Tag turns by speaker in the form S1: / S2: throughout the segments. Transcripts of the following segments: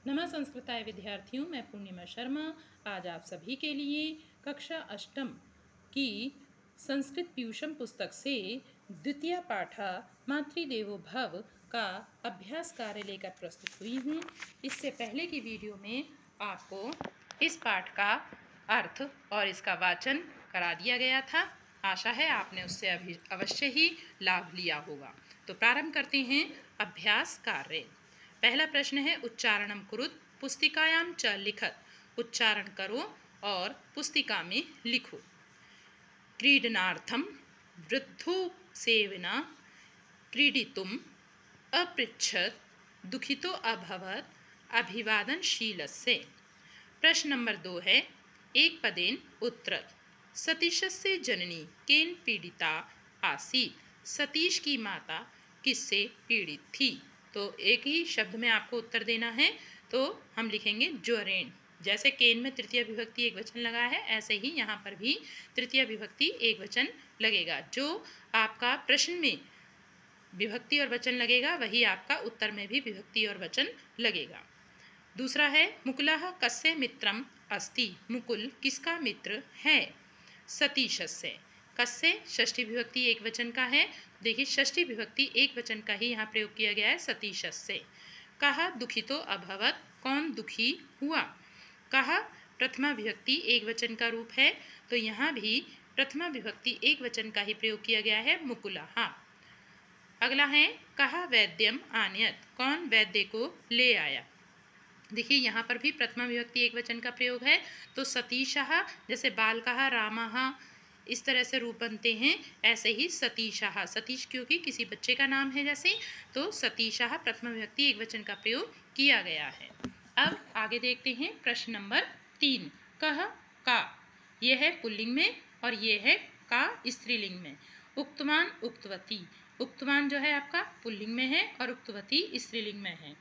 S1: नमः संस्कृताय विद्यार्थियों, मैं पूर्णिमा शर्मा आज आप सभी के लिए कक्षा अष्टम की संस्कृत पीयूषम पुस्तक से द्वितीय पाठा मातृदेवो भव का अभ्यास कार्य लेकर प्रस्तुत हुई हूँ। इससे पहले की वीडियो में आपको इस पाठ का अर्थ और इसका वाचन करा दिया गया था। आशा है आपने उससे अवश्य ही लाभ लिया होगा। तो प्रारंभ करते हैं अभ्यास कार्य। पहला प्रश्न है उच्चारणम कुरुत पुस्तिकायां च लिखत। उच्चारण करो और पुस्तिका में लिखो। क्रीडनार्थम वृद्धो सेविना क्रीडितुम अपृच्छत दुखितो अभवत अभिवादनशीलस्य। प्रश्न नंबर 2 है एक पदेन उत्तरत। सतीशस्य जननी केन पीड़िता आसीत। सतीश की माता किससे पीड़ित थी। तो एक ही शब्द में आपको उत्तर देना है। तो हम लिखेंगे ज्वरेण। जैसे केन में तृतीय विभक्ति एक वचन लगा है, ऐसे ही यहाँ पर भी तृतीय विभक्ति एक वचन लगेगा। जो आपका प्रश्न में विभक्ति और वचन लगेगा वही आपका उत्तर में भी विभक्ति और वचन लगेगा। दूसरा है मुकुलः कस्य मित्रम अस्ति। मुकुल किसका मित्र है। सतीशस्य। कस्य षष्ठी विभक्ति एक वचन का है। देखिए षष्ठी विभक्ति एक वचन का ही यहाँ प्रयोग किया गया है सतीशस्य। कहा दुखितो अभवत। कौन दुखी हुआ। कहा प्रथमा विभक्ति एक वचन का रूप है, तो यहाँ भी प्रथमा विभक्ति एक वचन का ही प्रयोग किया गया है मुकुलः। अगला है कहा वैद्यम आनयत। कौन वैद्य को ले आया। देखिए यहाँ पर भी प्रथमा विभक्ति एक वचन का प्रयोग है, तो सतीशः जैसे बालकः रामः इस तरह से रूप बनते हैं, ऐसे ही सतीशः। सतीश क्योंकि किसी बच्चे का नाम है जैसे, तो सतीशः प्रथमा विभक्ति एक वचन का प्रयोग किया गया है। अब आगे देखते हैं प्रश्न नंबर 3। कह का, यह है पुल्लिंग में और ये है का स्त्रीलिंग में। उक्तवान उक्तवती। उक्तवान जो है आपका पुल्लिंग में है और उक्तवती स्त्रीलिंग में है।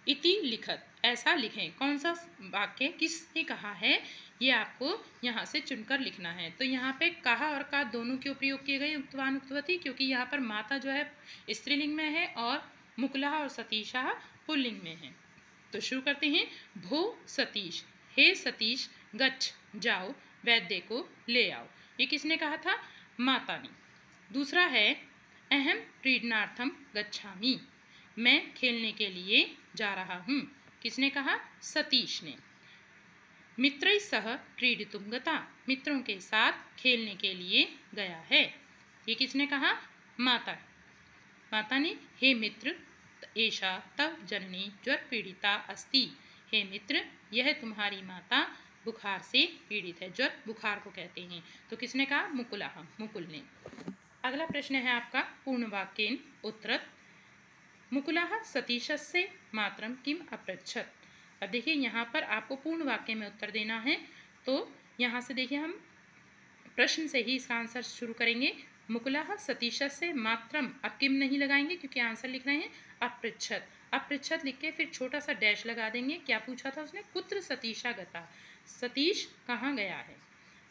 S1: इति लिखत, ऐसा लिखें। कौन सा वाक्य किसने कहा है ये आपको यहाँ से चुनकर लिखना है। तो यहाँ पे कहा और का दोनों क्यों प्रयोग किए गए उक्तवान उक्तवती, क्योंकि यहाँ पर माता जो है स्त्रीलिंग में है और मुकुलः और सतीशः पुल्लिंग में है। तो शुरू करते हैं। भो सतीश, हे सतीश गच्छ जाओ वैद्य को ले आओ। ये किसने कहा था, माता ने। दूसरा है अहम क्रीडनार्थम गच्छामि, मैं खेलने के लिए जा रहा हूँ। किसने कहा, सतीश ने। मित्रैः सह क्रीडितुं गता, मित्रों के साथ खेलने के लिए गया है। ये किसने कहा, माता। माता ने। हे मित्र एषा तव जननी ज्वर पीड़िता अस्ति। हे मित्र यह तुम्हारी माता बुखार से पीड़ित है। ज्वर बुखार को कहते हैं। तो किसने कहा, मुकुलः, मुकुल ने। अगला प्रश्न है आपका पूर्ण वाक्येन उत्तरत। मुकुलः सतीशस्य मातरम किम अपृच्छत। अब देखिए यहाँ पर आपको पूर्ण वाक्य में उत्तर देना है। तो यहाँ से देखिए हम प्रश्न से ही इसका आंसर शुरू करेंगे। मुकुलः सतीशस्य मातरम, अब किम नहीं लगाएंगे क्योंकि आंसर लिख रहे हैं अपृच्छत। अपृच्छत लिख के फिर छोटा सा डैश लगा देंगे। क्या पूछा था उसने, कुत्र सतीशा गता, सतीश कहाँ गया है।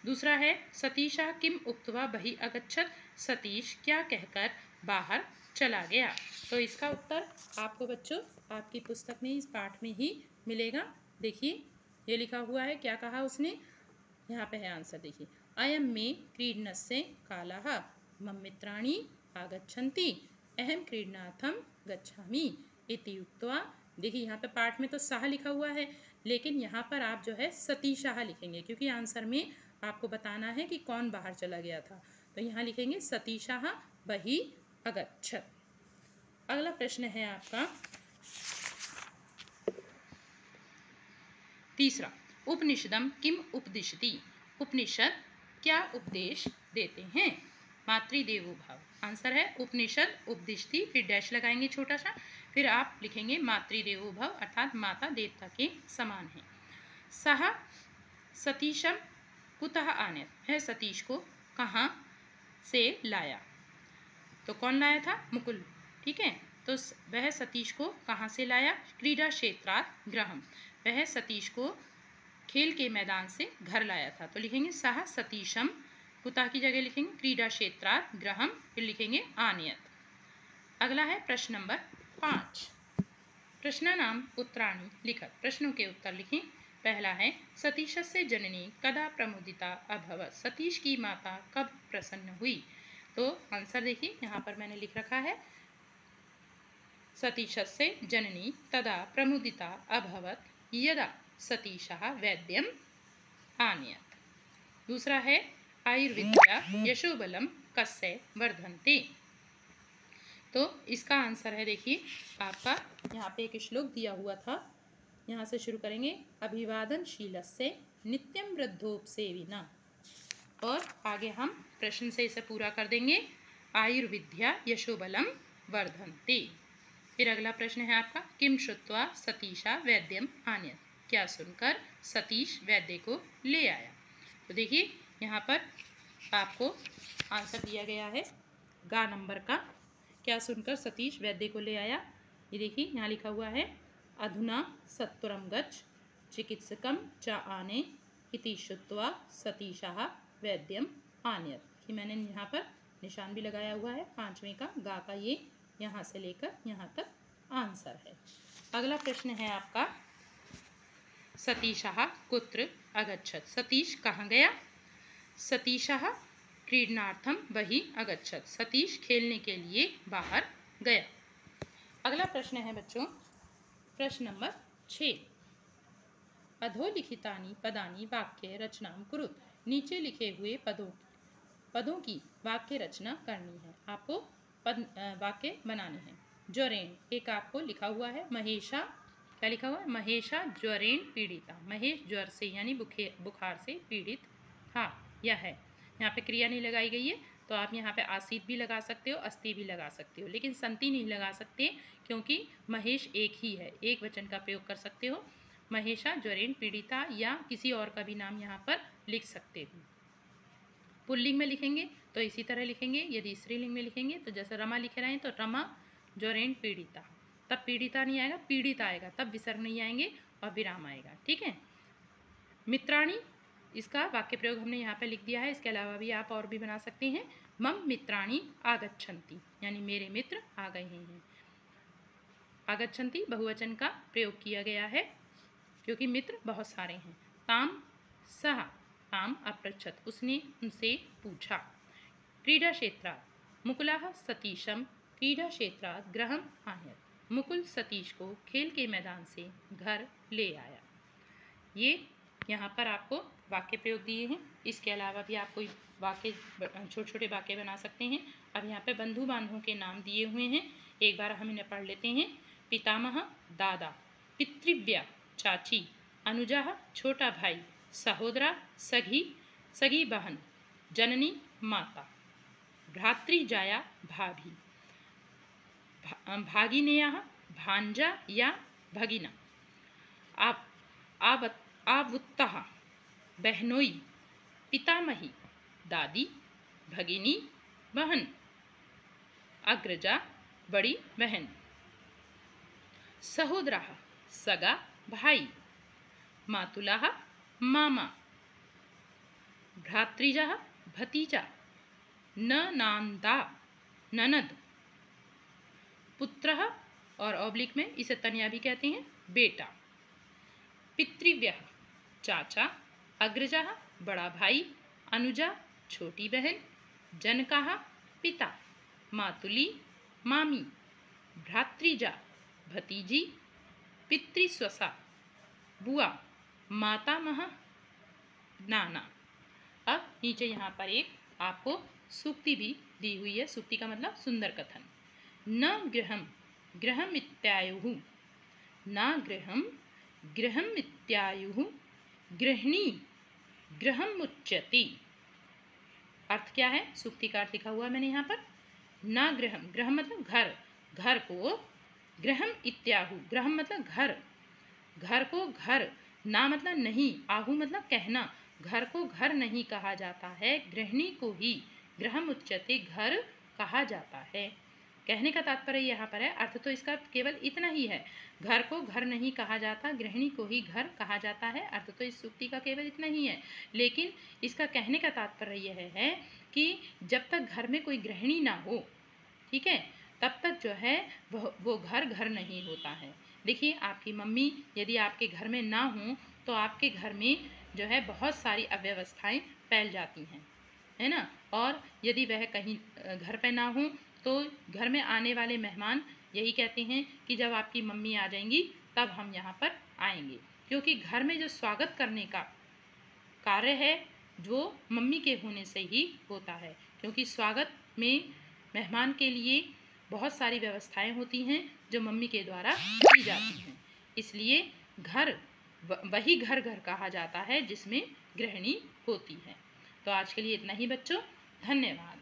S1: दूसरा है सतीशः किम उक्त्वा बहि अगच्छत, सतीश क्या कहकर बाहर चला गया। तो इसका उत्तर आपको बच्चों आपकी पुस्तक में इस पाठ में ही मिलेगा। देखिए ये लिखा हुआ है, क्या कहा उसने, यहाँ पे है आंसर। देखिए अयम मे क्रीडनस्य कालः मम मित्राणि आगच्छन्ति अहम क्रीडनार्थम गच्छामि इति उक्त्वा। देखिए यहाँ पे पाठ में तो साह लिखा हुआ है, लेकिन यहाँ पर आप जो है सतीशाह लिखेंगे क्योंकि आंसर में आपको बताना है कि कौन बाहर चला गया था। तो यहाँ लिखेंगे सतीशाह बहि अगच्छत। अगला प्रश्न है आपका तीसरा। उपनिषदम किम उपदिशति। उपनिषद क्या उपदेश देते हैं। मातृदेवो भव, आंसर है उपनिषद उपदिशति, फिर डैश लगाएंगे छोटा सा, फिर आप लिखेंगे मातृदेवो भव अर्थात माता देवता के समान है। सह सतीशम कुतः आनयत, है सतीश को कहाँ से लाया। तो कौन लाया था, मुकुल, ठीक है। तो वह सतीश को कहाँ से लाया, क्रीडा क्षेत्रात् गृहम, वह सतीश को खेल के मैदान से घर लाया था। तो लिखेंगे सह सतीशम, कुतः की जगह लिखेंगे क्रीडा क्षेत्रात् गृहम, फिर लिखेंगे आनयत। अगला है प्रश्न नंबर 5। प्रश्नानाम उत्तराणि लिखत। प्रश्नों के उत्तर लिखें। पहला है सतीशस्य जननी कदा प्रमुदिता अभवत। सतीश की माता कब प्रसन्न हुई। तो आंसर देखिए, यहाँ पर मैंने लिख रखा है सतीशस्य जननी तदा प्रमुदिता अभवत यदा सतीशः वैद्यम आनयत। दूसरा है आयुर्विद्या यशोबलम कस्य वर्धन्ते। तो इसका आंसर है, देखिए आपका यहाँ पे एक श्लोक दिया हुआ था, यहाँ से शुरू करेंगे। अभिवादनशीलस्य नित्यं वृद्धोपसेविना, और आगे हम प्रश्न से इसे पूरा कर देंगे। आयुर्विद्या यशोबलम वर्धन्ते। फिर अगला प्रश्न है आपका किम श्रुत्वा सतीशा वैद्यम आनयत। क्या सुनकर सतीश वैद्य को ले आया। तो देखिए यहाँ पर आपको आंसर दिया गया है गा नंबर का। क्या सुनकर सतीश वैद्य को ले आया। ये देखिए यहाँ लिखा हुआ है अधुना सत्वरम गच्छ चिकित्सकम च आने इति श्रुत्वा सतीशः वैद्यम आनयत। कि मैंने यहाँ पर निशान भी लगाया हुआ है पांचवें का गा का, ये यहाँ से लेकर यहाँ तक आंसर है। अगला प्रश्न है आपका सतीशः कुत्र अगच्छत। सतीश कहाँ गया। सतीशः क्रीडनार्थम बहि अगच्छत। सतीश खेलने के लिए बाहर गया। अगला प्रश्न है बच्चों प्रश्न नंबर 6। अधोलिखितानि पदानि वाक्य रचनां कुरुत। नीचे लिखे हुए पदों की वाक्य रचना करनी है। आपको वाक्य बनाने हैं। ज्वरेण, एक आपको लिखा हुआ है महेशा, क्या लिखा हुआ है महेशा ज्वरेण पीड़िता। महेश ज्वर से यानी बुखार से पीड़ित था या है। यहाँ पे क्रिया नहीं लगाई गई है, तो आप यहाँ पे आसीत भी लगा सकते हो, अस्ति भी लगा सकते हो, लेकिन संति नहीं लगा सकते क्योंकि महेश एक ही है, एक वचन का प्रयोग कर सकते हो। महेशा ज्वरेण पीड़िता या किसी और का भी नाम यहाँ पर लिख सकते हो। पुल्लिंग में लिखेंगे तो इसी तरह लिखेंगे, यदि स्त्रीलिंग में लिखेंगे तो जैसे रमा लिखे रहे हैं तो रमा ज्वरेण पीड़िता, तब पीड़िता नहीं आएगा, पीड़ित आएगा, तब विसर्ग नहीं आएंगे और विराम आएगा। ठीक है। मित्राणी, इसका वाक्य प्रयोग हमने यहाँ पे लिख दिया है। इसके अलावा भी आप और भी बना सकते हैं। मम मित्राणि आगच्छन्ति, यानी मेरे मित्र आ गए हैं। आगच्छन्ति बहुवचन का प्रयोग किया गया है क्योंकि मित्र बहुत सारे हैं। ताम सह, ताम अपृच्छत, उसने उनसे पूछा। क्रीडा क्षेत्रात् मुकुलः सतीशं क्रीडा क्षेत्रात् गृहम् आनयत्। मुकुल सतीश को खेल के मैदान से घर ले आया। ये यहाँ पर आपको वाक्य प्रयोग दिए हैं। इसके अलावा भी आप कोई वाक्य छोटे छोटे वाक्य बना सकते हैं। अब यहाँ पे बंधु बांधवों के नाम दिए हुए हैं, एक बार हम इन्हें पढ़ लेते हैं। पितामह दादा, पितृव्या चाची, अनुजा छोटा भाई, सहोदरा सगी बहन, जननी माता, भ्रातृजाया भाभी, भागिनेयः भांजा या भगिना, आवुत्तः बहनोई, पितामही दादी, भगिनी बहन, अग्रजा बड़ी बहन, सहोदरः सगा भाई, मातुलः मामा, भ्रातृजः भतीजा, ननांदा ननद, पुत्रः और ऑब्लिक में इसे तनया भी कहते हैं बेटा, पितृव्यः चाचा, अग्रजः बड़ा भाई, अनुजा छोटी बहन, जनकः पिता, मातुली मामी, भ्रातृजा भतीजी, पितृस्वसा बुआ, मातामह नाना। अब नीचे यहाँ पर एक आपको सूक्ति भी दी हुई है। सूक्ति का मतलब सुंदर कथन। न गृहम गृहम इत्यायुः, न गृहम गृहम इत्यायुः, गृहिणी गृहम उच्यते। अर्थ क्या है, सूक्ति का अर्थ लिखा हुआ है मैंने यहाँ पर। न गृहम, गृहम मतलब घर, घर को, गृहम इत्याहु, गृहम मतलब घर, घर को घर, ना मतलब नहीं, आहु मतलब कहना, घर को घर नहीं कहा जाता है, गृहिणी को ही गृहम उच्यते घर कहा जाता है। कहने का तात्पर्य यहाँ पर है, अर्थ तो इसका केवल इतना ही है, घर को घर नहीं कहा जाता, गृहिणी को ही घर कहा जाता है। अर्थ तो इस सूक्ति का केवल इतना ही है, लेकिन इसका कहने का तात्पर्य यह है कि जब तक घर में कोई गृहिणी ना हो, ठीक है, तब तक जो है वो घर घर नहीं होता है। देखिए, आपकी मम्मी यदि आपके घर में ना हो तो आपके घर में जो है बहुत सारी अव्यवस्थाएं फैल जाती हैं, है ना। और यदि वह कहीं घर पे ना हो तो घर में आने वाले मेहमान यही कहते हैं कि जब आपकी मम्मी आ जाएंगी तब हम यहाँ पर आएंगे, क्योंकि घर में जो स्वागत करने का कार्य है जो मम्मी के होने से ही होता है, क्योंकि स्वागत में मेहमान के लिए बहुत सारी व्यवस्थाएं होती हैं जो मम्मी के द्वारा की जाती हैं। इसलिए घर वही घर घर कहा जाता है जिसमें गृहिणी होती है। तो आज के लिए इतना ही बच्चों, धन्यवाद।